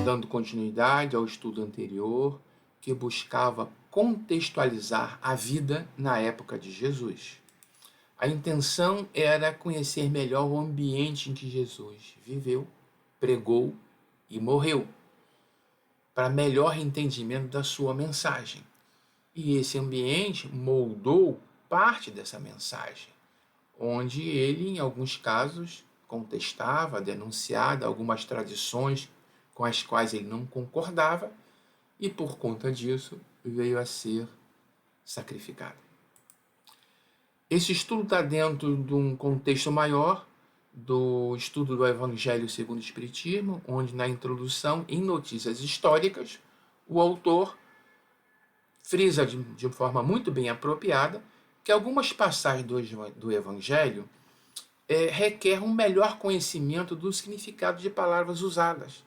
dando continuidade ao estudo anterior, que buscava contextualizar a vida na época de Jesus. A intenção era conhecer melhor o ambiente em que Jesus viveu, pregou e morreu, para melhor entendimento da sua mensagem. E esse ambiente moldou parte dessa mensagem, onde ele, em alguns casos, contestava, denunciava algumas tradições com as quais ele não concordava, e por conta disso veio a ser sacrificado. Esse estudo está dentro de um contexto maior do estudo do Evangelho segundo o Espiritismo, onde na introdução, em notícias históricas, o autor frisa de forma muito bem apropriada que algumas passagens do Evangelho requer um melhor conhecimento do significado de palavras usadas,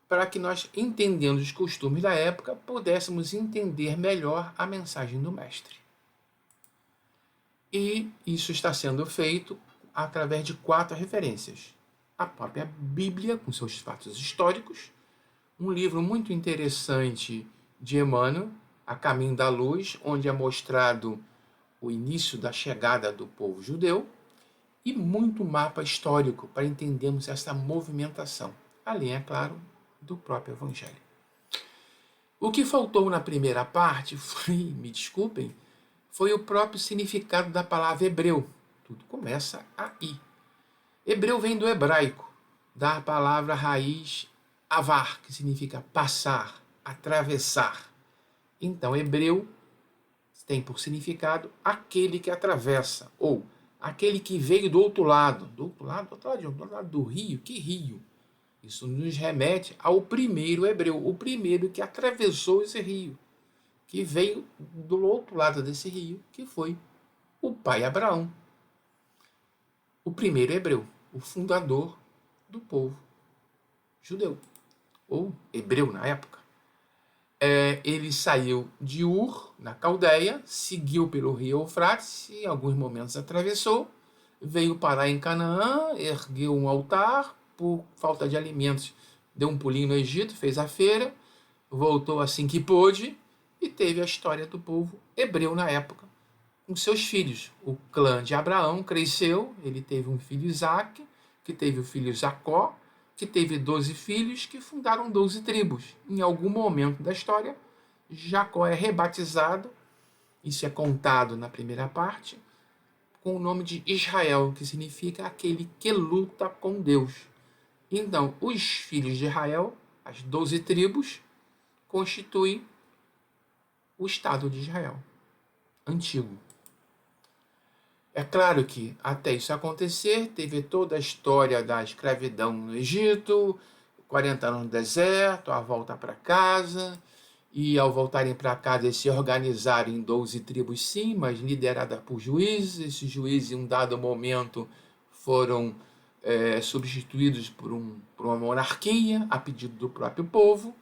para que nós, entendendo os costumes da época, pudéssemos entender melhor a mensagem do Mestre. E isso está sendo feito através de 4 referências. A própria Bíblia, com seus fatos históricos, um livro muito interessante de Emmanuel, A Caminho da Luz, onde é mostrado o início da chegada do povo judeu, e muito mapa histórico para entendermos essa movimentação, além, é claro, do próprio Evangelho. O que faltou na primeira parte foi, me desculpem, foi o próprio significado da palavra hebreu. Tudo começa aí. Hebreu vem do hebraico, da palavra raiz avar, que significa passar, atravessar. Então, hebreu tem por significado aquele que atravessa, ou aquele que veio do outro lado. Do outro lado do rio? Que rio? Isso nos remete ao primeiro hebreu, o primeiro que atravessou esse rio, que veio do outro lado desse rio, que foi o pai Abraão. O primeiro hebreu, o fundador do povo judeu, ou hebreu na época. Ele saiu de Ur, na Caldeia, seguiu pelo rio Eufrates, e em alguns momentos atravessou, veio parar em Canaã, ergueu um altar, por falta de alimentos, deu um pulinho no Egito, fez a feira, voltou assim que pôde, e teve a história do povo hebreu na época, com seus filhos. O clã de Abraão cresceu, ele teve um filho Isaac, que teve o filho Jacó, que teve 12 filhos, que fundaram 12 tribos. Em algum momento da história, Jacó é rebatizado, isso é contado na primeira parte, com o nome de Israel, que significa aquele que luta com Deus. Então, os filhos de Israel, as 12 tribos, constituem o Estado de Israel, antigo. É claro que, até isso acontecer, teve toda a história da escravidão no Egito, 40 anos no deserto, a volta para casa, e ao voltarem para casa eles se organizaram em 12 tribos sim, mas lideradas por juízes. Esses juízes, em um dado momento, foram substituídos por uma monarquia, a pedido do próprio povo.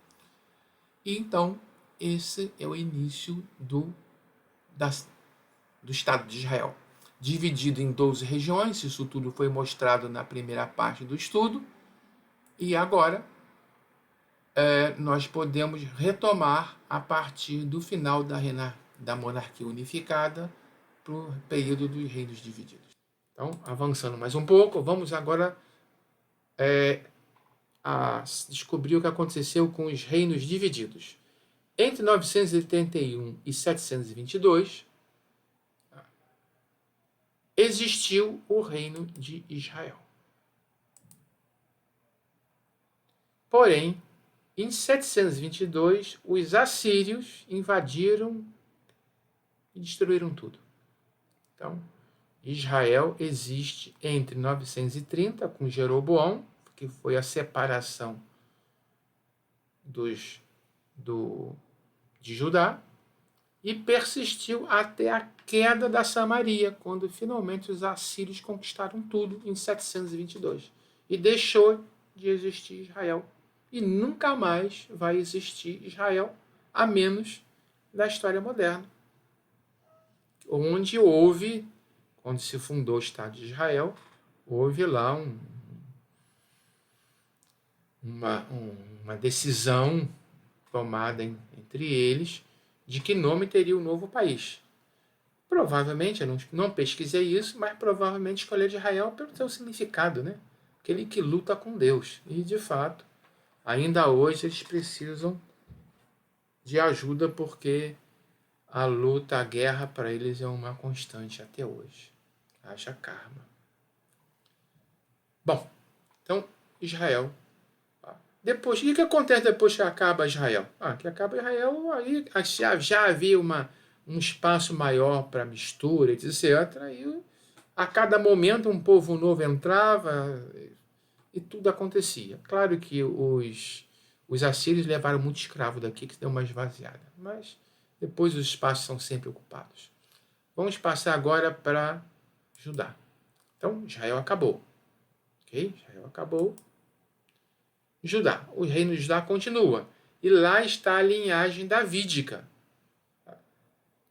E então, esse é o início do Estado de Israel, dividido em 12 regiões. Isso tudo foi mostrado na primeira parte do estudo. E agora nós podemos retomar a partir do final da monarquia unificada para o período dos reinos divididos. Então, avançando mais um pouco, vamos agora a descobrir o que aconteceu com os reinos divididos. Entre 981 e 722, existiu o reino de Israel. Porém, em 722, os assírios invadiram e destruíram tudo. Então, Israel existe entre 930, com Jeroboão, que foi a separação de Judá, e persistiu até a queda da Samaria, quando finalmente os assírios conquistaram tudo em 722. E deixou de existir Israel. E nunca mais vai existir Israel, a menos da história moderna, onde houve, quando se fundou o Estado de Israel, houve lá uma decisão tomada entre eles de que nome teria o novo país. Provavelmente, eu não pesquisei isso, mas provavelmente escolher de Israel pelo seu significado, né? Aquele que luta com Deus. E, de fato, ainda hoje eles precisam de ajuda porque a luta, a guerra para eles é uma constante até hoje. Haja karma. Bom, então, Israel. Depois, o que acontece depois que acaba Israel? Que acaba Israel, aí já havia um espaço maior para mistura, etc. E a cada momento um povo novo entrava e tudo acontecia. Claro que os assírios levaram muito escravo daqui, que deu uma esvaziada. Mas depois os espaços são sempre ocupados. Vamos passar agora para Judá. Então, Israel acabou. Ok? Israel acabou. Judá. O reino de Judá continua. E lá está a linhagem davídica.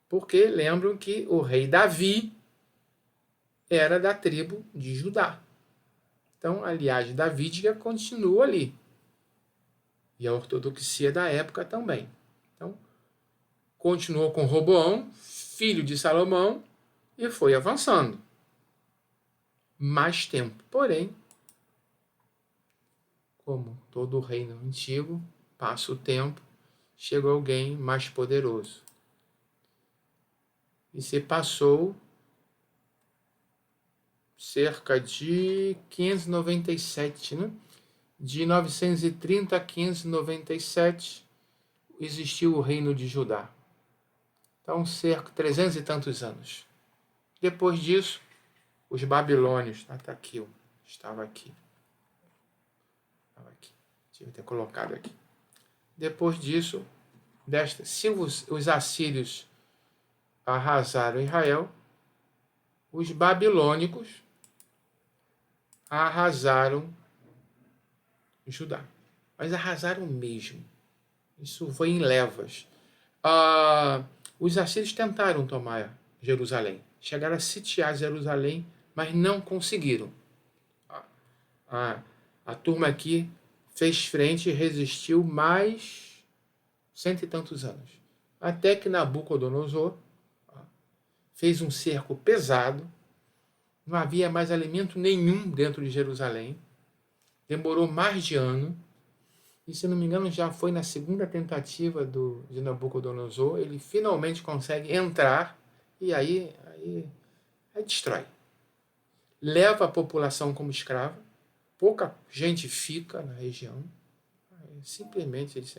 Porque lembram que o rei Davi era da tribo de Judá. Então, a linhagem davídica continua ali. E a ortodoxia da época também. Então, continuou com Roboão, filho de Salomão, e foi avançando. Mais tempo. Porém, como todo reino antigo, passa o tempo, chega alguém mais poderoso. E se passou cerca de 597, né? De 930 a 597 existiu o reino de Judá. Então, cerca de 300 e tantos anos. Depois disso, os babilônios, está aqui, estava aqui. Tinha que ter colocado aqui. Depois disso, se os assírios arrasaram Israel, os babilônicos arrasaram Judá. Mas arrasaram mesmo. Isso foi em levas. Os assírios tentaram tomar Jerusalém. Chegaram a sitiar Jerusalém, mas não conseguiram. A turma aqui fez frente e resistiu mais 100 e tantos anos. Até que Nabucodonosor fez um cerco pesado, não havia mais alimento nenhum dentro de Jerusalém, demorou mais de ano, e se não me engano já foi na segunda tentativa de Nabucodonosor, ele finalmente consegue entrar e aí destrói. Leva a população como escrava, pouca gente fica na região, simplesmente eles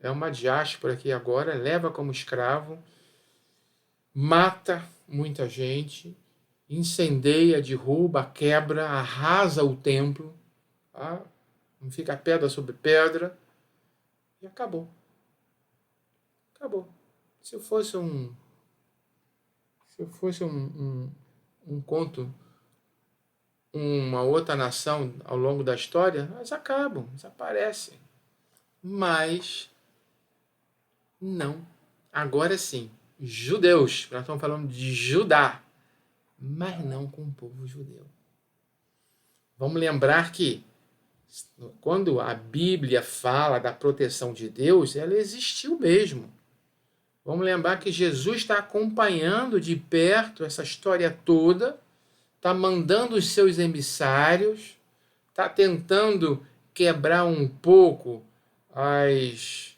é uma diáspora aqui agora, leva como escravo, mata muita gente, incendeia, derruba, quebra, arrasa o templo, não fica pedra sobre pedra, e acabou. Acabou. Se fosse um conto, uma outra nação ao longo da história, elas acabam, desaparecem. Mas não. Agora sim, judeus, nós estamos falando de Judá, mas não com o povo judeu. Vamos lembrar que quando a Bíblia fala da proteção de Deus, ela existiu mesmo. Vamos lembrar que Jesus está acompanhando de perto essa história toda, está mandando os seus emissários, está tentando quebrar um pouco as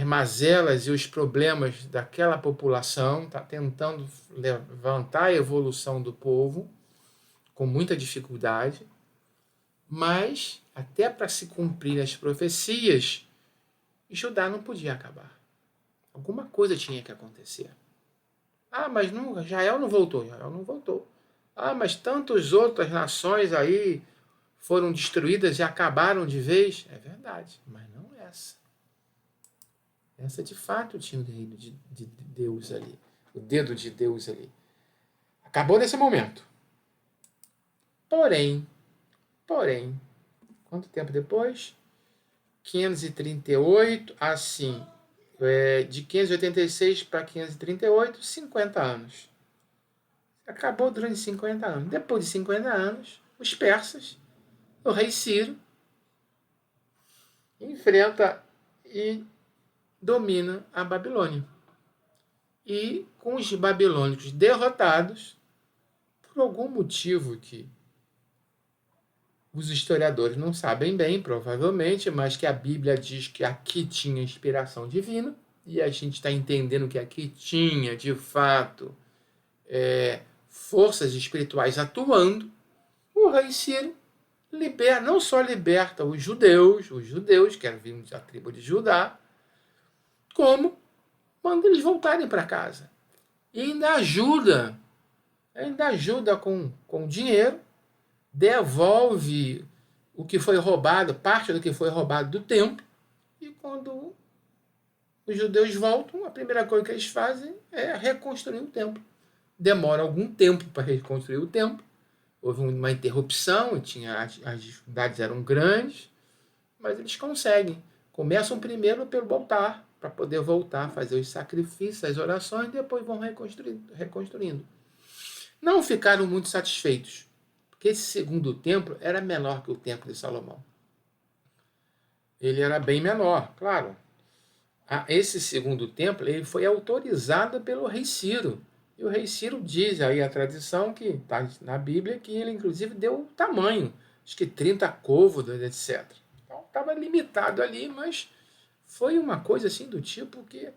mazelas e os problemas daquela população, está tentando levantar a evolução do povo, com muita dificuldade, mas até para se cumprir as profecias, Judá não podia acabar. Alguma coisa tinha que acontecer. Mas não, Israel não voltou. Israel não voltou. Mas tantas outras nações aí foram destruídas e acabaram de vez. É verdade, mas não essa. Essa de fato tinha o reino de Deus ali. O dedo de Deus ali. Acabou nesse momento. Porém, quanto tempo depois? 538, assim, de 586 para 538, 50 anos. Acabou durante 50 anos. Depois de 50 anos, os persas, o rei Ciro, enfrenta e domina a Babilônia. E com os babilônicos derrotados, por algum motivo que os historiadores não sabem bem, provavelmente, mas que a Bíblia diz que aqui tinha inspiração divina, e a gente está entendendo que aqui tinha, de fato, forças espirituais atuando. O rei Ciro não só liberta os judeus, que eram vindos da tribo de Judá, como manda eles voltarem para casa. E ainda ajuda com dinheiro, devolve o que foi roubado, parte do que foi roubado do templo, e quando os judeus voltam, a primeira coisa que eles fazem é reconstruir o templo. Demora algum tempo para reconstruir o templo, houve uma interrupção, as dificuldades eram grandes, mas eles conseguem. Começam primeiro pelo altar, para poder voltar a fazer os sacrifícios, as orações, e depois vão reconstruindo. Não ficaram muito satisfeitos, porque esse segundo templo era menor que o templo de Salomão. Ele era bem menor, claro. Esse segundo templo ele foi autorizado pelo rei Ciro. E o rei Ciro diz aí a tradição que está na Bíblia que ele inclusive deu o tamanho, acho que 30 côvados, etc. Então estava limitado ali, mas foi uma coisa assim do tipo que,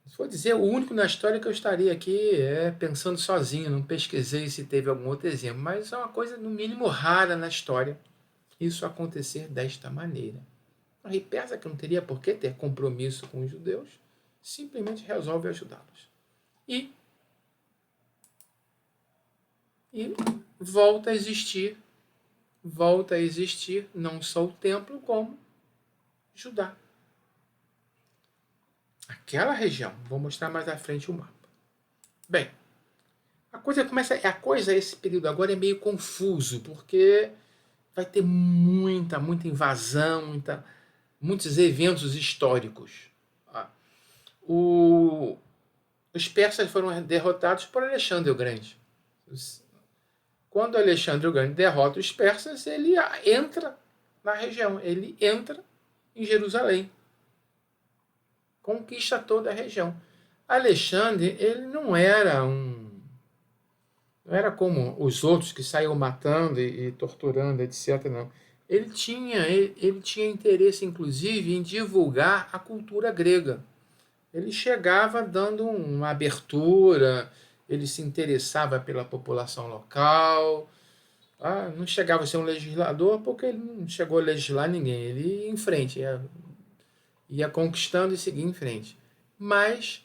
se for dizer, o único na história que eu estaria aqui pensando sozinho, não pesquisei se teve algum outro exemplo, mas é uma coisa no mínimo rara na história isso acontecer desta maneira. O rei Persa, que não teria por que ter compromisso com os judeus, simplesmente resolve ajudá-los. E volta a existir não só o templo, como Judá. Aquela região. Vou mostrar mais à frente o mapa. Bem, esse período agora é meio confuso, porque vai ter muita invasão, muitos eventos históricos. Os persas foram derrotados por Alexandre o Grande. Quando Alexandre o Grande derrota os persas, ele entra na região, ele entra em Jerusalém. Conquista toda a região. Alexandre, ele não era como os outros que saíam matando e torturando, etc. Não. Ele tinha interesse, inclusive, em divulgar a cultura grega. Ele chegava dando uma abertura, ele se interessava pela população local. Não chegava a ser um legislador porque ele não chegou a legislar ninguém. Ele ia em frente, ia conquistando e seguia em frente. Mas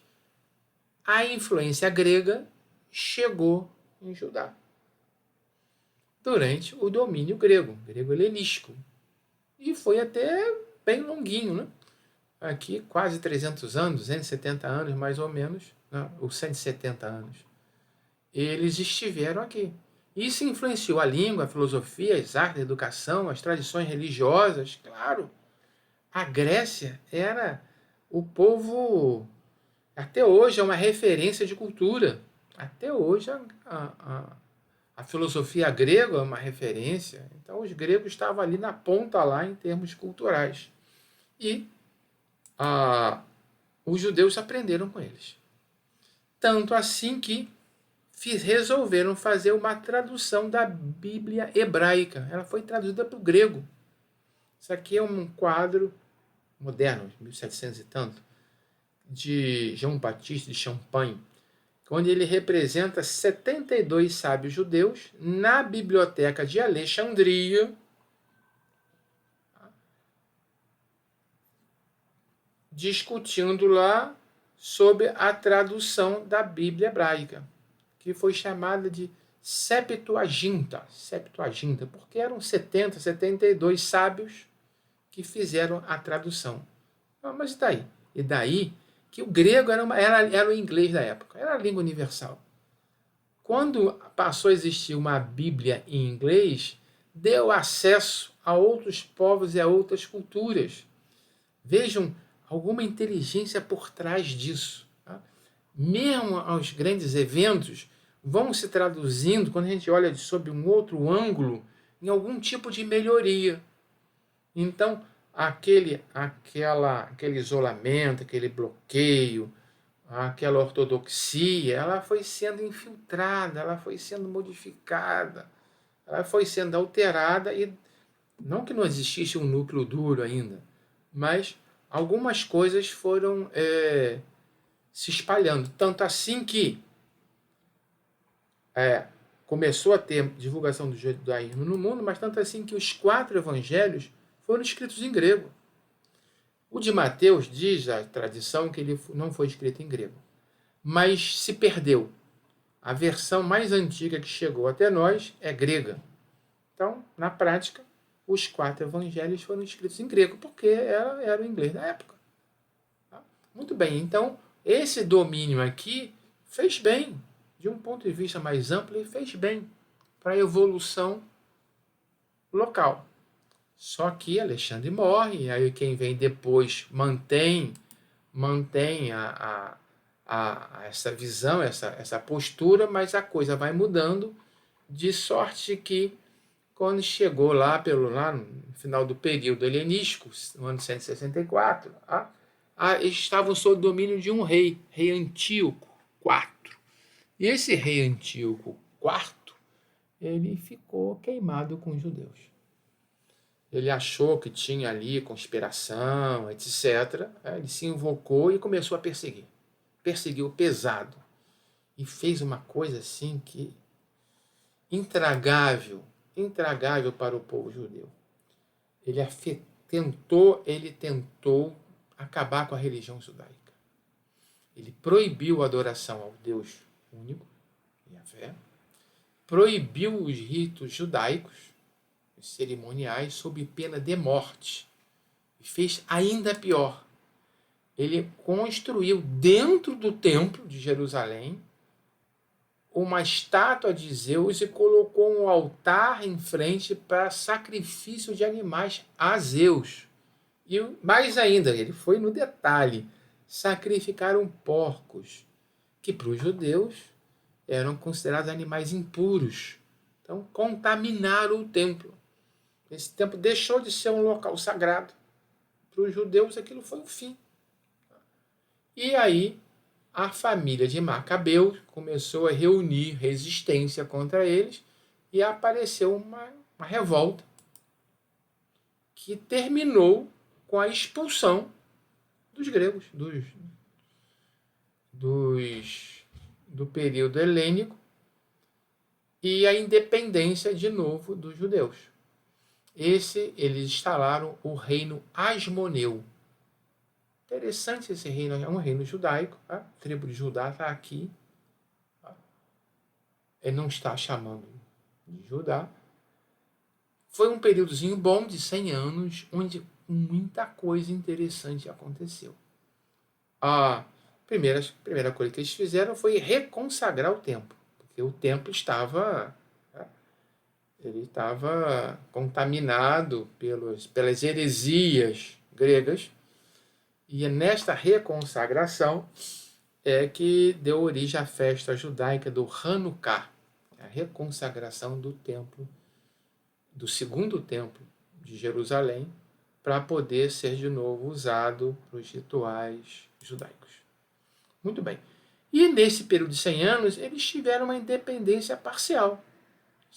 a influência grega chegou em Judá durante o domínio grego helenístico. E foi até bem longuinho, né? Aqui quase 300 anos, 270 anos mais ou menos, ou 170 anos. Eles estiveram aqui. Isso influenciou a língua, a filosofia, as artes, a educação, as tradições religiosas, claro. A Grécia era o povo, até hoje é uma referência de cultura. Até hoje a filosofia grega é uma referência. Então os gregos estavam ali na ponta lá em termos culturais. E os judeus aprenderam com eles. Tanto assim que resolveram fazer uma tradução da Bíblia hebraica. Ela foi traduzida para o grego. Isso aqui é um quadro moderno, 1700 e tanto, de João Batista de Champagne, onde ele representa 72 sábios judeus na biblioteca de Alexandria, discutindo lá sobre a tradução da Bíblia hebraica, que foi chamada de Septuaginta, porque eram 72 sábios que fizeram a tradução. Mas e daí? E daí que o grego era o inglês da época, era a língua universal. Quando passou a existir uma Bíblia em inglês, deu acesso a outros povos e a outras culturas. Vejam alguma inteligência por trás disso. Mesmo os grandes eventos vão se traduzindo, quando a gente olha sob um outro ângulo, em algum tipo de melhoria. Então, aquele isolamento, aquele bloqueio, aquela ortodoxia, ela foi sendo infiltrada, ela foi sendo modificada, ela foi sendo alterada, e não que não existisse um núcleo duro ainda, mas algumas coisas foram se espalhando. Tanto assim que começou a ter divulgação do judaísmo no mundo, mas tanto assim que os 4 evangelhos foram escritos em grego. O de Mateus diz a tradição que ele não foi escrito em grego, mas se perdeu. A versão mais antiga que chegou até nós é grega. Então, na prática, os 4 evangelhos foram escritos em grego, porque era o inglês da época. Tá? Muito bem, então, esse domínio aqui fez bem, de um ponto de vista mais amplo, ele fez bem para a evolução local. Só que Alexandre morre, e aí quem vem depois mantém essa visão, essa postura, mas a coisa vai mudando, de sorte que quando chegou lá no final do período helenístico, no ano 164, estavam sob o domínio de um rei Antíoco IV. E esse rei Antíoco IV, ele ficou queimado com os judeus. Ele achou que tinha ali conspiração, etc. Ele se invocou e começou a perseguir. Perseguiu pesado. E fez uma coisa assim que intragável para o povo judeu. Ele tentou acabar com a religião judaica. Ele proibiu a adoração ao Deus único, Yahvé, proibiu os ritos judaicos, os cerimoniais, sob pena de morte. E fez ainda pior. Ele construiu dentro do templo de Jerusalém uma estátua de Zeus e colocou um altar em frente para sacrifício de animais a Zeus. E mais ainda, ele foi no detalhe, sacrificaram porcos, que para os judeus eram considerados animais impuros. Então, contaminaram o templo. Esse templo deixou de ser um local sagrado. Para os judeus, aquilo foi o fim. E aí, a família de Macabeu começou a reunir resistência contra eles e apareceu uma revolta que terminou com a expulsão dos gregos, do período helênico, e a independência de novo dos judeus. Eles instalaram o reino Asmoneu. Interessante esse reino, é um reino judaico, a tribo de Judá está aqui. Ele não está chamando de Judá. Foi um períodozinho bom de 100 anos, onde muita coisa interessante aconteceu. A primeira coisa que eles fizeram foi reconsagrar o templo, porque o templo estava contaminado pelas heresias gregas, e nesta reconsagração é que deu origem à festa judaica do Hanukkah, a reconsagração do templo, do segundo templo de Jerusalém, para poder ser de novo usado para os rituais judaicos. Muito bem. E nesse período de 100 anos, eles tiveram uma independência parcial.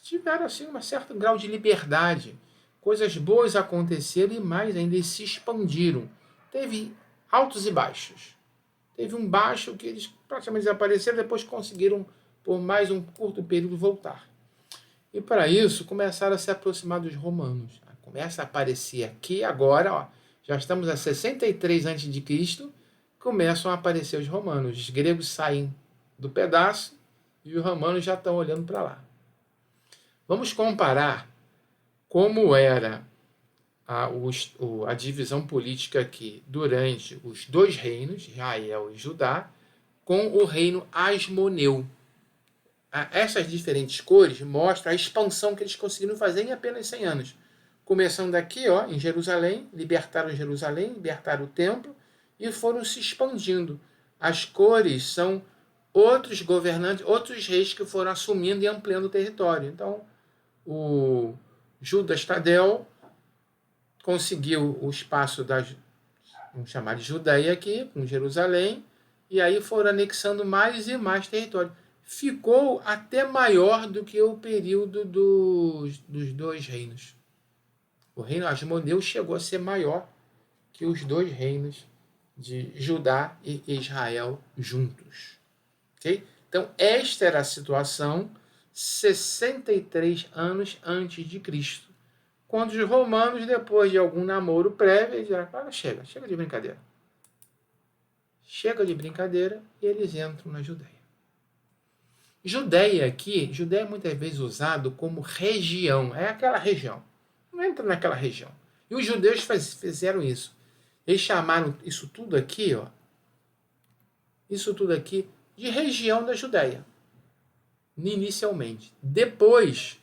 Tiveram assim um certo grau de liberdade. Coisas boas aconteceram e mais ainda, eles se expandiram. Teve altos e baixos. Teve um baixo que eles praticamente desapareceram, depois conseguiram, por mais um curto período, voltar. E para isso, começaram a se aproximar dos romanos. Começa a aparecer aqui agora, já estamos a 63 a.C., começam a aparecer os romanos. Os gregos saem do pedaço e os romanos já estão olhando para lá. Vamos comparar como era a divisão política aqui durante os dois reinos, Israel e Judá, com o reino Asmoneu. Essas diferentes cores mostram a expansão que eles conseguiram fazer em apenas 100 anos. Começando aqui, em Jerusalém, libertaram o templo e foram se expandindo. As cores são outros governantes, outros reis que foram assumindo e ampliando o território. Então, o Judas Tadeu conseguiu o espaço vamos chamar de Judeia aqui, com Jerusalém, e aí foram anexando mais e mais território. Ficou até maior do que o período dos dois reinos. O reino Asmodeu chegou a ser maior que os dois reinos de Judá e Israel juntos. Okay? Então, esta era a situação 63 anos antes de Cristo. Quando os romanos, depois de algum namoro prévio, eles disseram, chega de brincadeira. Chega de brincadeira e eles entram na Judéia. Judéia aqui, Judéia é muitas vezes usado como região, é aquela região. Não entra naquela região. E os judeus fizeram isso. Eles chamaram isso tudo aqui, de região da Judéia. Inicialmente. Depois,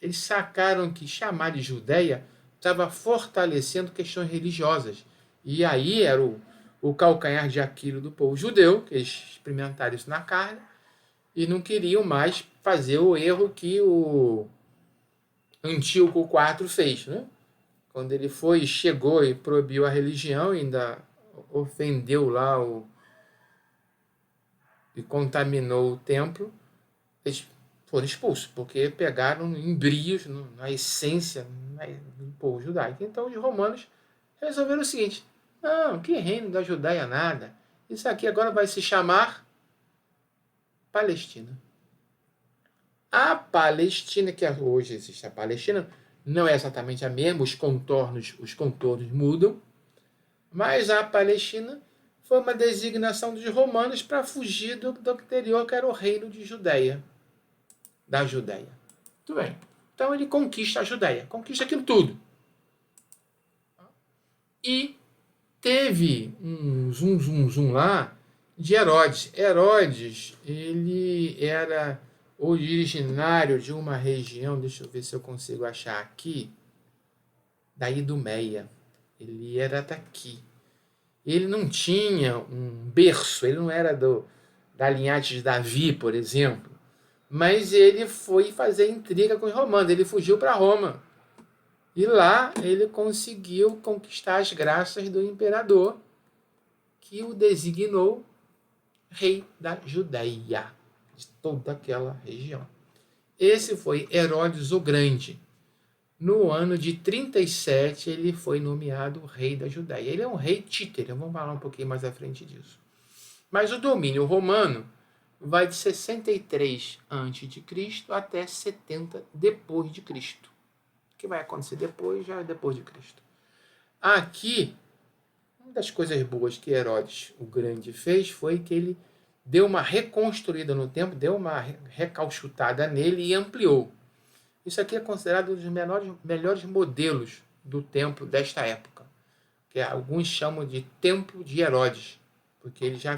eles sacaram que chamar de Judéia estava fortalecendo questões religiosas. E aí era o calcanhar de Aquiles do povo judeu, que eles experimentaram isso na carne, e não queriam mais fazer o erro que o Antíoco IV fez, né? Quando ele chegou e proibiu a religião, ainda ofendeu lá e contaminou o templo, eles foram expulsos, porque pegaram embrios na essência do povo judaico. Então os romanos resolveram o seguinte, não, que reino da Judéia nada, isso aqui agora vai se chamar Palestina. A Palestina, que hoje existe a Palestina, não é exatamente a mesma, os contornos mudam, mas a Palestina foi uma designação dos romanos para fugir do anterior, que era o reino de Judéia, da Judéia. Muito bem. Então ele conquista a Judéia, conquista aquilo tudo. E teve um zoom lá de Herodes. Herodes, ele era originário de uma região, deixa eu ver se eu consigo achar aqui, da Idumeia. Ele era daqui. Ele não tinha um berço, ele não era da linhagem de Davi, por exemplo, mas ele foi fazer intriga com os romanos, ele fugiu para Roma. E lá ele conseguiu conquistar as graças do imperador, que o designou rei da Judéia, de toda aquela região. Esse foi Herodes o Grande. No ano de 37, ele foi nomeado rei da Judéia. Ele é um rei títere, vamos falar um pouquinho mais à frente disso. Mas o domínio romano vai de 63 a.C. até 70 depois de Cristo. O que vai acontecer depois, já é depois de Cristo. Aqui, uma das coisas boas que Herodes o Grande fez foi que ele deu uma reconstruída no templo, deu uma recalchutada nele e ampliou. Isso aqui é considerado um dos melhores modelos do templo desta época, que alguns chamam de Templo de Herodes, porque ele já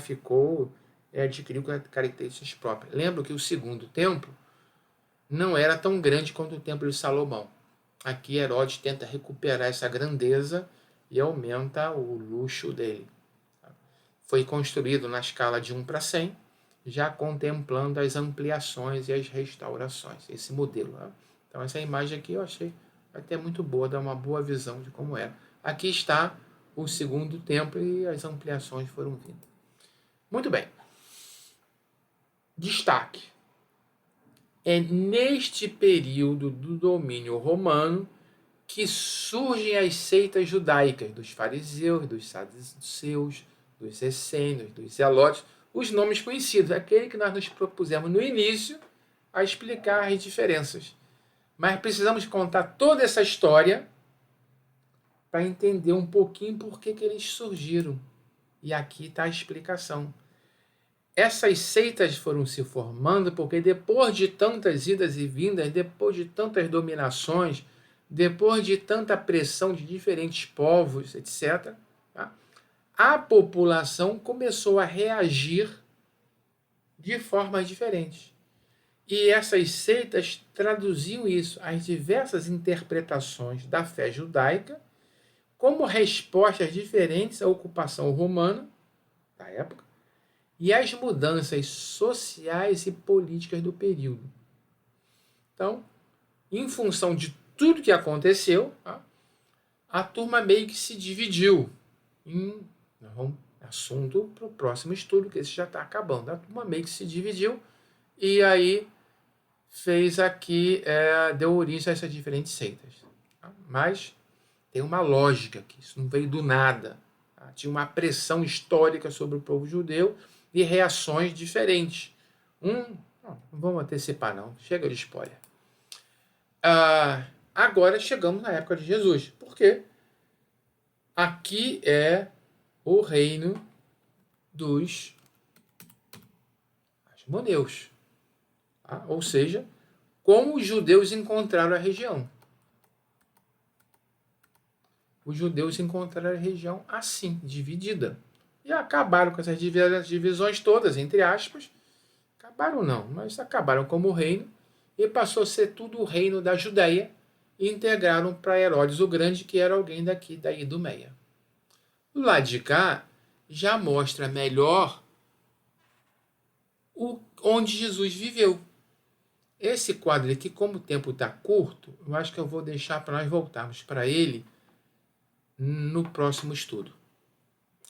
adquiriu características próprias. Lembro que o segundo templo não era tão grande quanto o templo de Salomão. Aqui Herodes tenta recuperar essa grandeza e aumenta o luxo dele. Foi construído na escala de 1:100, já contemplando as ampliações e as restaurações, esse modelo. Né? Então essa imagem aqui eu achei até muito boa, dá uma boa visão de como era. Aqui está o segundo templo e as ampliações foram vindo. Muito bem. Destaque. É neste período do domínio romano que surgem as seitas judaicas dos fariseus, dos saduceus, dos essênios, dos zelotes, os nomes conhecidos, aquele que nós nos propusemos no início a explicar as diferenças. Mas precisamos contar toda essa história para entender um pouquinho por que eles surgiram. E aqui está a explicação. Essas seitas foram se formando porque depois de tantas idas e vindas, depois de tantas dominações, depois de tanta pressão de diferentes povos, etc., tá? A população começou a reagir de formas diferentes. E essas seitas traduziam isso, as diversas interpretações da fé judaica, como respostas diferentes à ocupação romana da época e às mudanças sociais e políticas do período. Então, em função de tudo que aconteceu, a turma meio que se dividiu assunto para o próximo estudo, que esse já está acabando. A turma meio que se dividiu e aí fez aqui, deu origem a essas diferentes seitas. Tá? Mas tem uma lógica aqui, isso não veio do nada. Tá? Tinha uma pressão histórica sobre o povo judeu e reações diferentes. Não vamos antecipar não, chega de spoiler. Agora chegamos na época de Jesus, porque aqui é o reino dos asmoneus. Tá? Ou seja, como os judeus encontraram a região. Os judeus encontraram a região assim, dividida. E acabaram com essas divisões todas, entre aspas. Acabaram não, mas acabaram como reino e passou a ser tudo o reino da Judéia e integraram para Herodes o Grande, que era alguém da Idumeia. Do lado de cá, já mostra melhor onde Jesus viveu. Esse quadro aqui, como o tempo está curto, eu acho que eu vou deixar para nós voltarmos para ele no próximo estudo.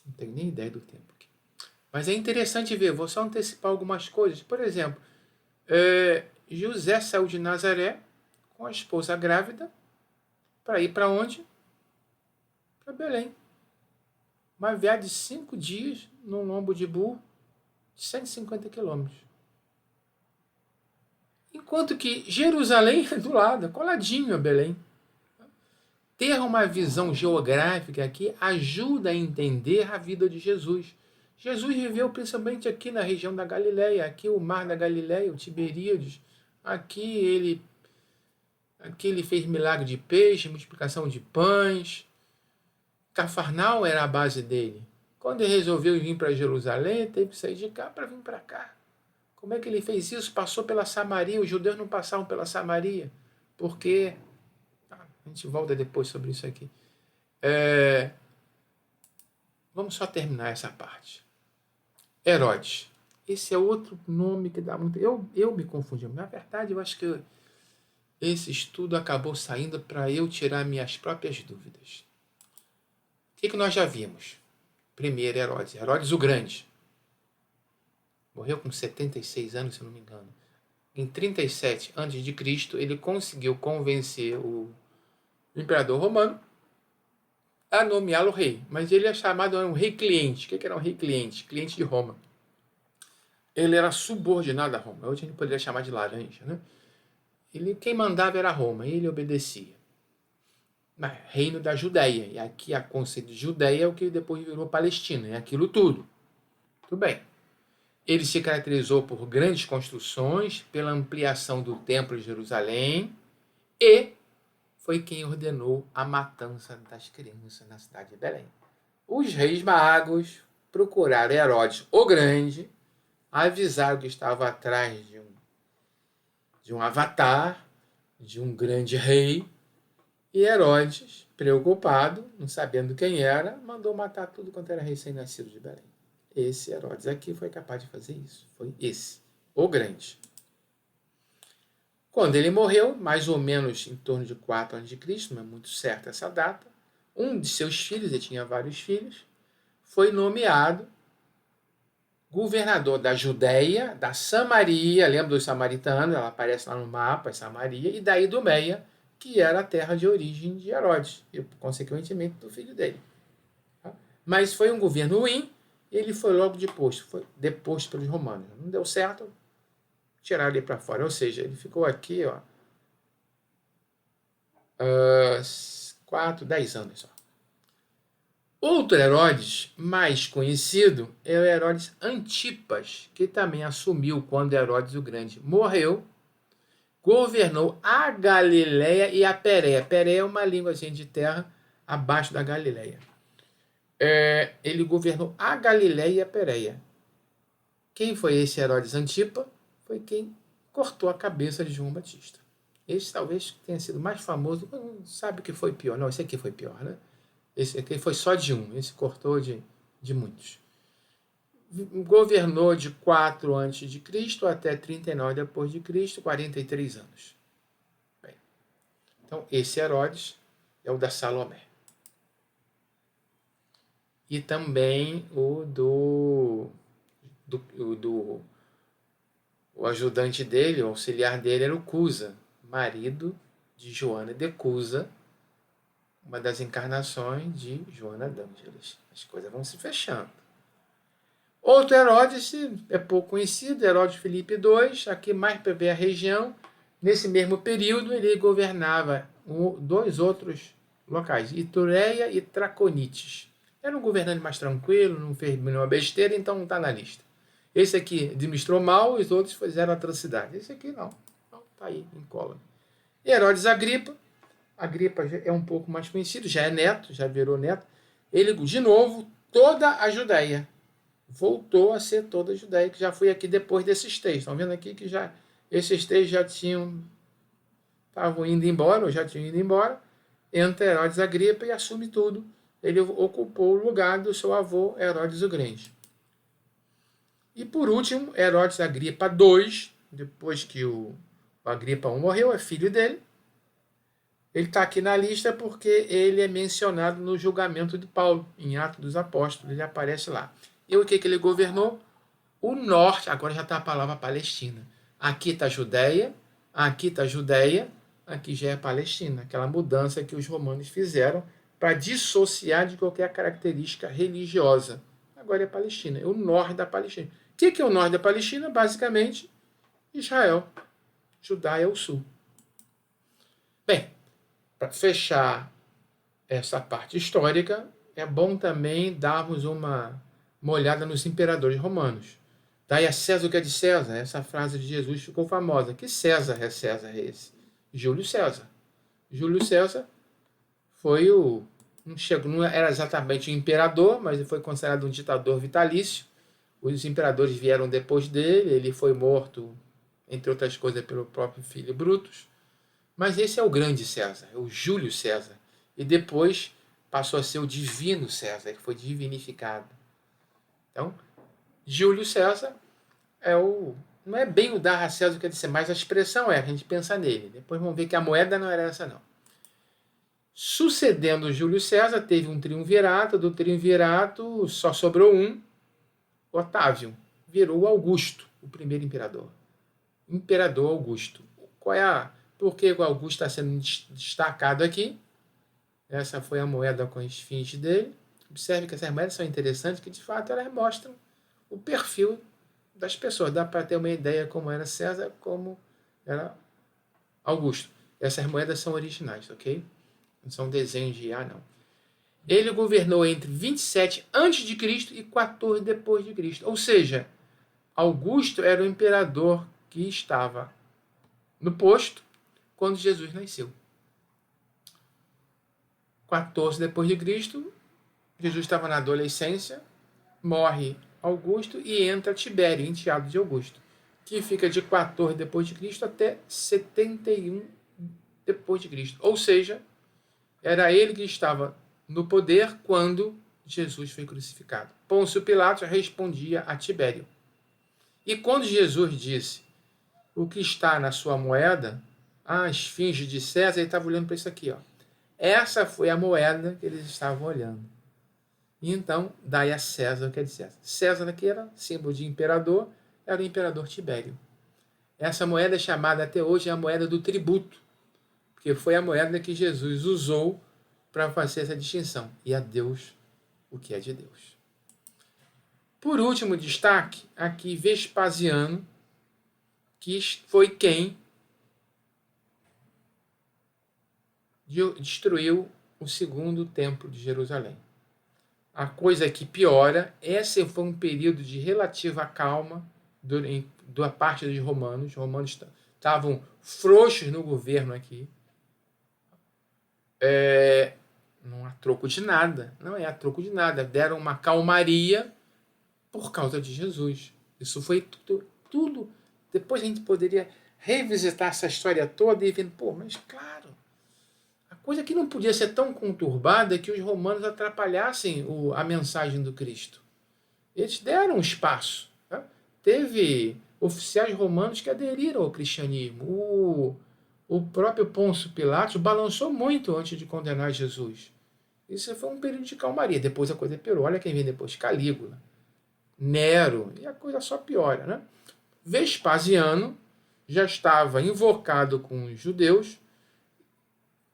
Não tenho nem ideia do tempo aqui. Mas é interessante ver, vou só antecipar algumas coisas. Por exemplo, José saiu de Nazaré com a esposa grávida para ir para onde? Para Belém. Uma viagem de 5 dias num lombo de burro de 150 quilômetros. Enquanto que Jerusalém é do lado, coladinho a Belém. Ter uma visão geográfica aqui ajuda a entender a vida de Jesus. Jesus viveu principalmente aqui na região da Galileia, aqui o mar da Galileia, o Tiberíades. Aqui ele fez milagre de peixe, multiplicação de pães. Cafarnaum era a base dele. Quando ele resolveu vir para Jerusalém, teve que sair de cá para vir para cá. Como é que ele fez isso? Passou pela Samaria. Os judeus não passavam pela Samaria. Porque... a gente volta depois sobre isso aqui. Vamos só terminar essa parte. Herodes. Esse é outro nome que dá muito... Eu me confundi. Na verdade, eu acho que esse estudo acabou saindo para eu tirar minhas próprias dúvidas. O que nós já vimos? Primeiro, Herodes. Herodes o Grande. Morreu com 76 anos, se não me engano. Em 37 a.C., ele conseguiu convencer o imperador romano a nomeá-lo rei. Mas ele é chamado um rei cliente. O que era um rei cliente? Cliente de Roma. Ele era subordinado a Roma. Hoje a gente poderia chamar de laranja, né? Quem mandava era Roma, ele obedecia. Mas, reino da Judéia. E aqui a conceito de Judéia é o que depois virou Palestina. É aquilo tudo. Tudo bem. Ele se caracterizou por grandes construções, pela ampliação do templo de Jerusalém e foi quem ordenou a matança das crianças na cidade de Belém. Os reis magos procuraram Herodes o Grande, avisaram que estava atrás de um avatar, de um grande rei, e Herodes, preocupado, não sabendo quem era, mandou matar tudo quanto era recém-nascido de Belém. Esse Herodes aqui foi capaz de fazer isso. Foi esse, o Grande. Quando ele morreu, mais ou menos em torno de 4 a.C., não é muito certa essa data, um de seus filhos, ele tinha vários filhos, foi nomeado governador da Judéia, da Samaria, lembra dos samaritanos, ela aparece lá no mapa, Samaria, e da Idumeia, que era a terra de origem de Herodes, e consequentemente do filho dele. Mas foi um governo ruim, e ele foi logo deposto, foi deposto pelos romanos. Não deu certo, tiraram ele para fora. Ou seja, ele ficou aqui, 10 anos. Outro Herodes mais conhecido é o Herodes Antipas, que também assumiu quando Herodes o Grande morreu, governou a Galileia e a Pérea. Pérea é uma língua de terra abaixo da Galileia. Ele governou a Galileia e a Pérea. Quem foi esse Herodes Antipas? Foi quem cortou a cabeça de João Batista. Esse talvez tenha sido mais famoso, não sabe o que foi pior. Não, esse aqui foi pior, né? Esse aqui foi só de um, esse cortou de muitos. Governou de 4 a.C. até 39 depois de Cristo, 43 anos. Bem, então esse Herodes é o da Salomé. e também o ajudante dele, o auxiliar dele era o Cusa, marido de Joana de Cusa, uma das encarnações de Joana d'Ângeles. As coisas vão se fechando. Outro Herodes é pouco conhecido, Herodes Filipe II, aqui mais para ver a região. Nesse mesmo período, ele governava dois outros locais, Itureia e Traconites. Era um governante mais tranquilo, não fez nenhuma besteira, então não está na lista. Esse aqui administrou mal, os outros fizeram atrocidade. Esse aqui não. Então está aí, em cola. E Herodes Agripa. Agripa é um pouco mais conhecido, já é neto, já virou neto. Ele, de novo, toda a Judéia. Voltou a ser toda a Judéia, que já foi aqui depois desses três. Estão vendo aqui que já esses três já estavam indo embora, ou já tinham ido embora. Entra Herodes Agripa e assume tudo. Ele ocupou o lugar do seu avô Herodes o Grande. E por último, Herodes Agripa II, depois que o Agripa I morreu, é filho dele. Ele está aqui na lista porque ele é mencionado no julgamento de Paulo, em Atos dos Apóstolos, ele aparece lá. E o que ele governou? O norte, agora já está a palavra Palestina. Aqui está a Judéia, aqui está a Judéia, aqui já é a Palestina. Aquela mudança que os romanos fizeram para dissociar de qualquer característica religiosa. Agora é a Palestina, é o norte da Palestina. O que é o norte da Palestina? Basicamente, Israel. Judá é o sul. Bem, para fechar essa parte histórica, é bom também darmos uma olhada nos imperadores romanos. Dai a César o que é de César. Essa frase de Jesus ficou famosa. Que César é esse? Júlio César. Júlio César foi não era exatamente um imperador, mas ele foi considerado um ditador vitalício. Os imperadores vieram depois dele, ele foi morto, entre outras coisas, pelo próprio filho Brutus. Mas esse é o grande César, é o Júlio César. E depois passou a ser o divino César, que foi divinificado. Então, Júlio César não é bem o dar a César o que dizer, mas a expressão a gente pensa nele. Depois vamos ver que a moeda não era essa, não. Sucedendo Júlio César, teve um triunvirato. Do triunvirato só sobrou um, Otávio. Virou Augusto, o primeiro imperador. Imperador Augusto. Por que o Augusto está sendo destacado aqui? Essa foi a moeda com a esfinge dele. Observe que essas moedas são interessantes, que de fato elas mostram o perfil das pessoas. Dá para ter uma ideia como era César, como era Augusto. Essas moedas são originais, ok? Não são desenhos de não. Ele governou entre 27 a.C. e 14 depois de Cristo. Ou seja, Augusto era o imperador que estava no posto quando Jesus nasceu. 14 depois de Cristo, Jesus estava na adolescência, morre Augusto e entra Tibério, enteado de Augusto, que fica de 14 depois de Cristo até 71 depois de Cristo. Ou seja, era ele que estava no poder quando Jesus foi crucificado. Pôncio Pilatos respondia a Tibério. E quando Jesus disse o que está na sua moeda, a esfinge de César, ele estava olhando para isso aqui. Essa foi a moeda que eles estavam olhando. E então, dai a César o que é de César. César aqui era símbolo de imperador, era o imperador Tibério. Essa moeda é chamada até hoje a moeda do tributo, porque foi a moeda que Jesus usou para fazer essa distinção. E a Deus o que é de Deus. Por último destaque, aqui Vespasiano, que foi quem destruiu o segundo templo de Jerusalém. A coisa que piora, esse foi um período de relativa calma da parte dos romanos. Os romanos estavam frouxos no governo aqui. Não há troco de nada. Não é a troco de nada. Deram uma calmaria por causa de Jesus. Isso foi tudo. Depois a gente poderia revisitar essa história toda e ver, mas claro, a coisa que não podia ser tão conturbada é que os romanos atrapalhassem a mensagem do Cristo. Eles deram espaço. Tá? Teve oficiais romanos que aderiram ao cristianismo. O próprio Pôncio Pilatos balançou muito antes de condenar Jesus. Isso foi um período de calmaria. Depois a coisa piorou. Olha quem vem depois: Calígula, Nero, e a coisa só piora, né? Vespasiano já estava invocado com os judeus,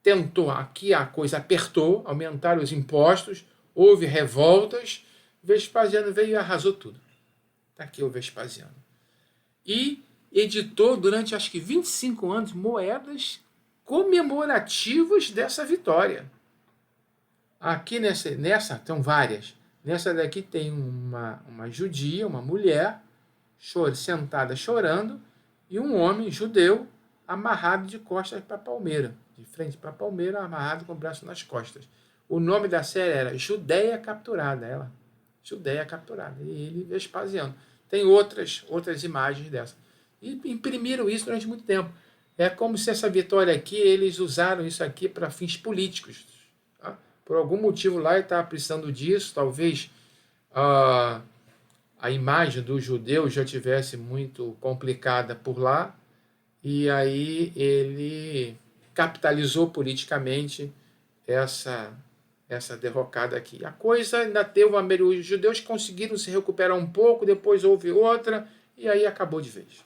tentou, aqui a coisa apertou, aumentaram os impostos, houve revoltas, Vespasiano veio e arrasou tudo. Está aqui o Vespasiano. E editou durante acho que 25 anos moedas comemorativas dessa vitória. Aqui nessa estão várias. Nessa daqui tem uma judia, uma mulher, sentada chorando, e um homem judeu amarrado de costas para a palmeira, de frente para a palmeira, amarrado com o braço nas costas. O nome da série era Judéia Capturada, Judéia Capturada, e ele, Vespasiano. Tem outras imagens dessa. E imprimiram isso durante muito tempo. É como se essa vitória aqui, eles usaram isso aqui para fins políticos. Tá? Por algum motivo lá ele estava precisando disso, talvez a imagem do judeu já tivesse muito complicada por lá, e aí ele capitalizou politicamente essa derrocada aqui. A coisa ainda teve os judeus conseguiram se recuperar um pouco, depois houve outra, e aí acabou de vez.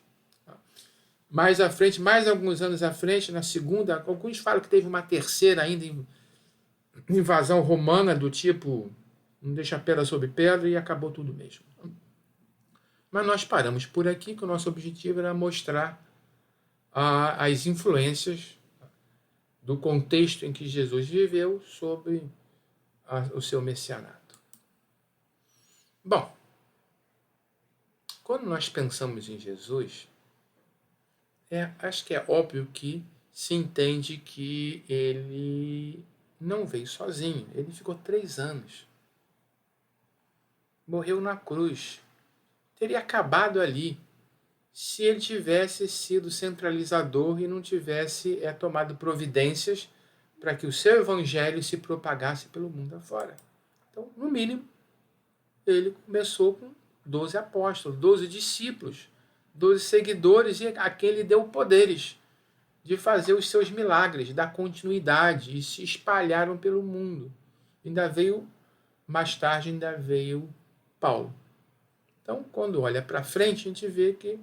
Mais à frente, mais alguns anos à frente, na segunda, alguns falam que teve uma terceira ainda invasão romana do tipo não deixa pedra sobre pedra, e acabou tudo mesmo. Mas nós paramos por aqui, que o nosso objetivo era mostrar as influências do contexto em que Jesus viveu sobre o seu messianato. Bom, quando nós pensamos em Jesus, acho que é óbvio que se entende que ele não veio sozinho. Ele ficou 3 anos. Morreu na cruz. Teria acabado ali se ele tivesse sido centralizador e não tivesse tomado providências para que o seu evangelho se propagasse pelo mundo afora. Então, no mínimo, ele começou com 12 apóstolos, 12 discípulos, 12 seguidores, e a quem ele deu poderes de fazer os seus milagres, dar continuidade, e se espalharam pelo mundo. Mais tarde, ainda veio Paulo. Então, quando olha para frente, a gente vê que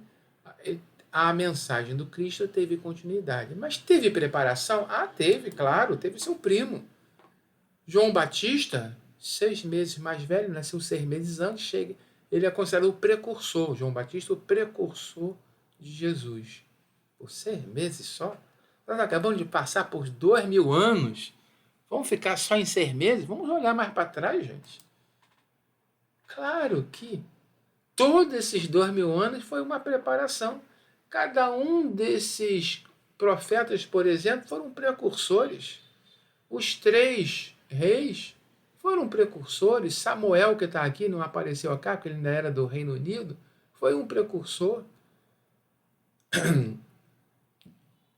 a mensagem do Cristo teve continuidade. Mas teve preparação? Teve, claro, teve seu primo. João Batista, 6 meses mais velho, nasceu 6 meses antes, ele é considerado o precursor, João Batista, o precursor de Jesus. Por 6 meses só? Nós acabamos de passar por 2000 anos. Vamos ficar só em 6 meses? Vamos olhar mais para trás, gente. Claro que todos esses 2000 anos foi uma preparação. Cada um desses profetas, por exemplo, foram precursores. Os 3 reis foram precursores. Samuel, que está aqui, não apareceu aqui, porque ele ainda era do Reino Unido, foi um precursor.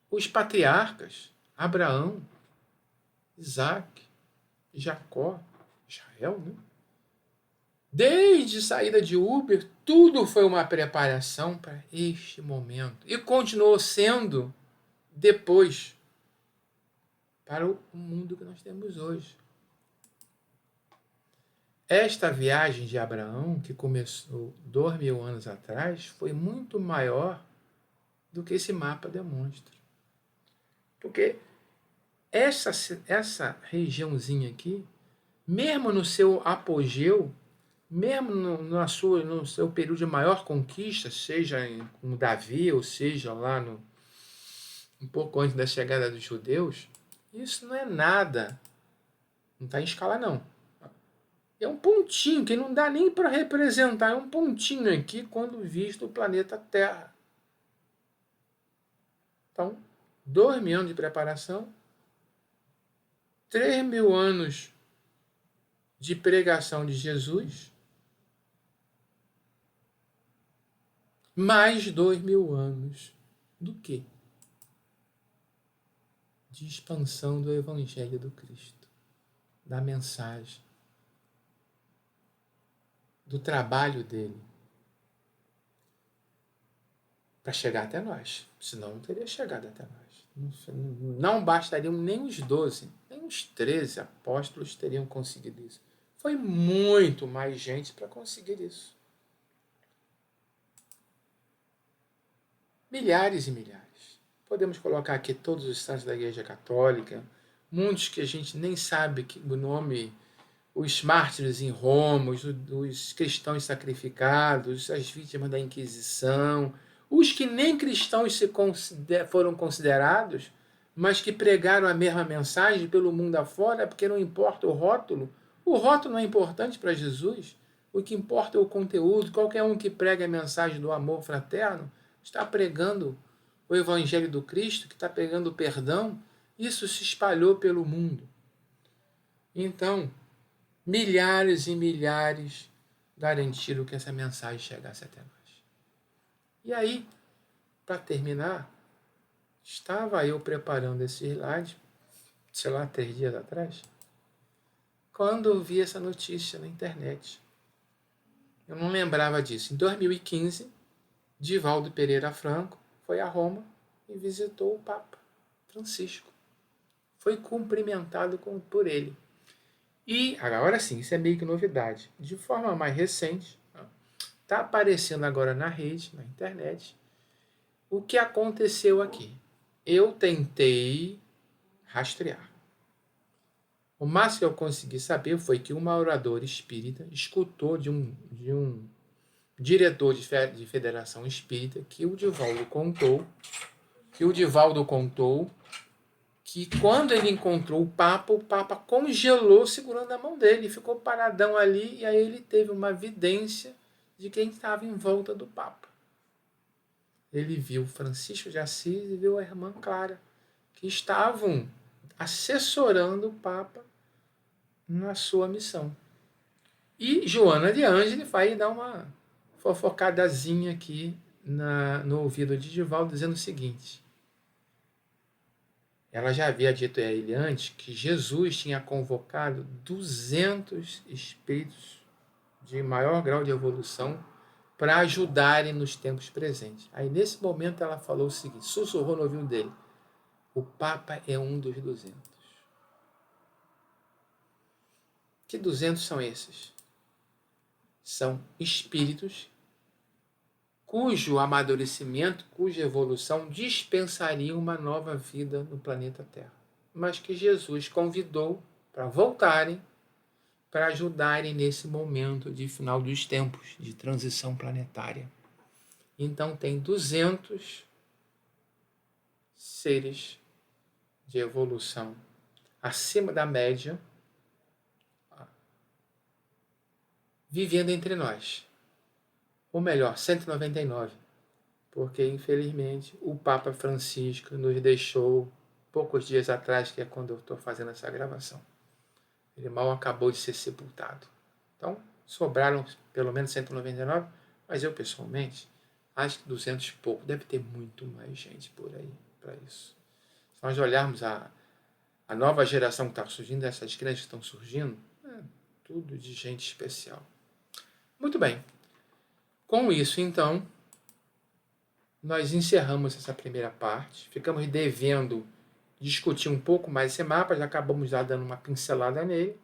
Os patriarcas, Abraão, Isaac, Jacó, Israel, né? Desde a saída de Uber, tudo foi uma preparação para este momento. E continuou sendo depois para o mundo que nós temos hoje. Esta viagem de Abraão, que começou 2000 anos atrás, foi muito maior do que esse mapa demonstra. Porque essa regiãozinha aqui, mesmo no seu apogeu, mesmo no seu período de maior conquista, seja com Davi, ou seja lá um pouco antes da chegada dos judeus, isso não é nada. Não está em escala, não. É um pontinho que não dá nem para representar. É um pontinho aqui quando visto o planeta Terra. Então, 2000 anos de preparação, 3000 anos de pregação de Jesus, mais 2000 anos do quê? De expansão do Evangelho do Cristo, da mensagem, do trabalho dele, para chegar até nós. Senão não teria chegado até nós. Não bastariam nem os 12, nem uns 13 apóstolos teriam conseguido isso. Foi muito mais gente para conseguir isso. Milhares e milhares. Podemos colocar aqui todos os santos da Igreja Católica, muitos que a gente nem sabe o nome, os mártires em Roma, os cristãos sacrificados, as vítimas da Inquisição, os que nem cristãos foram considerados, mas que pregaram a mesma mensagem pelo mundo afora, porque não importa o rótulo. O rótulo não é importante para Jesus. O que importa é o conteúdo. Qualquer um que prega a mensagem do amor fraterno está pregando o Evangelho do Cristo, que está pregando o perdão. Isso se espalhou pelo mundo. Então, milhares e milhares garantiram que essa mensagem chegasse até nós. E aí, para terminar, estava eu preparando esse slide, 3 dias atrás, quando eu vi essa notícia na internet. Eu não lembrava disso. Em 2015, Divaldo Pereira Franco foi a Roma e visitou o Papa Francisco. Foi cumprimentado por ele. E, agora sim, isso é meio que novidade. De forma mais recente, está aparecendo agora na rede, na internet, o que aconteceu aqui. Eu tentei rastrear. O máximo que eu consegui saber foi que uma oradora espírita escutou de um diretor de federação espírita que o Divaldo contou que quando ele encontrou o Papa congelou segurando a mão dele, ficou paradão ali, e aí ele teve uma vidência de quem estava em volta do Papa. Ele viu Francisco de Assis e viu a irmã Clara, que estavam assessorando o Papa na sua missão. E Joana de Ângeles vai dar uma fofocadazinha aqui no ouvido de Divaldo, dizendo o seguinte: ela já havia dito a ele antes que Jesus tinha convocado 200 espíritos de maior grau de evolução para ajudarem nos tempos presentes. Aí, nesse momento, ela falou o seguinte, sussurrou no ouvido dele: o Papa é um dos 200. Que 200 são esses? São espíritos cujo amadurecimento, cuja evolução dispensaria uma nova vida no planeta Terra, mas que Jesus convidou para voltarem, para ajudarem nesse momento de final dos tempos, de transição planetária. Então tem 200 seres de evolução acima da média vivendo entre nós. Ou melhor, 199, porque infelizmente o Papa Francisco nos deixou poucos dias atrás, que é quando eu estou fazendo essa gravação. Ele mal acabou de ser sepultado. Então, sobraram pelo menos 199, mas eu pessoalmente acho que 200 e pouco, deve ter muito mais gente por aí para isso. Se nós olharmos a nova geração que está surgindo, essas crianças que estão surgindo, tudo de gente especial. Muito bem. Com isso, então, nós encerramos essa primeira parte. Ficamos devendo discutir um pouco mais esse mapa, já acabamos já dando uma pincelada nele.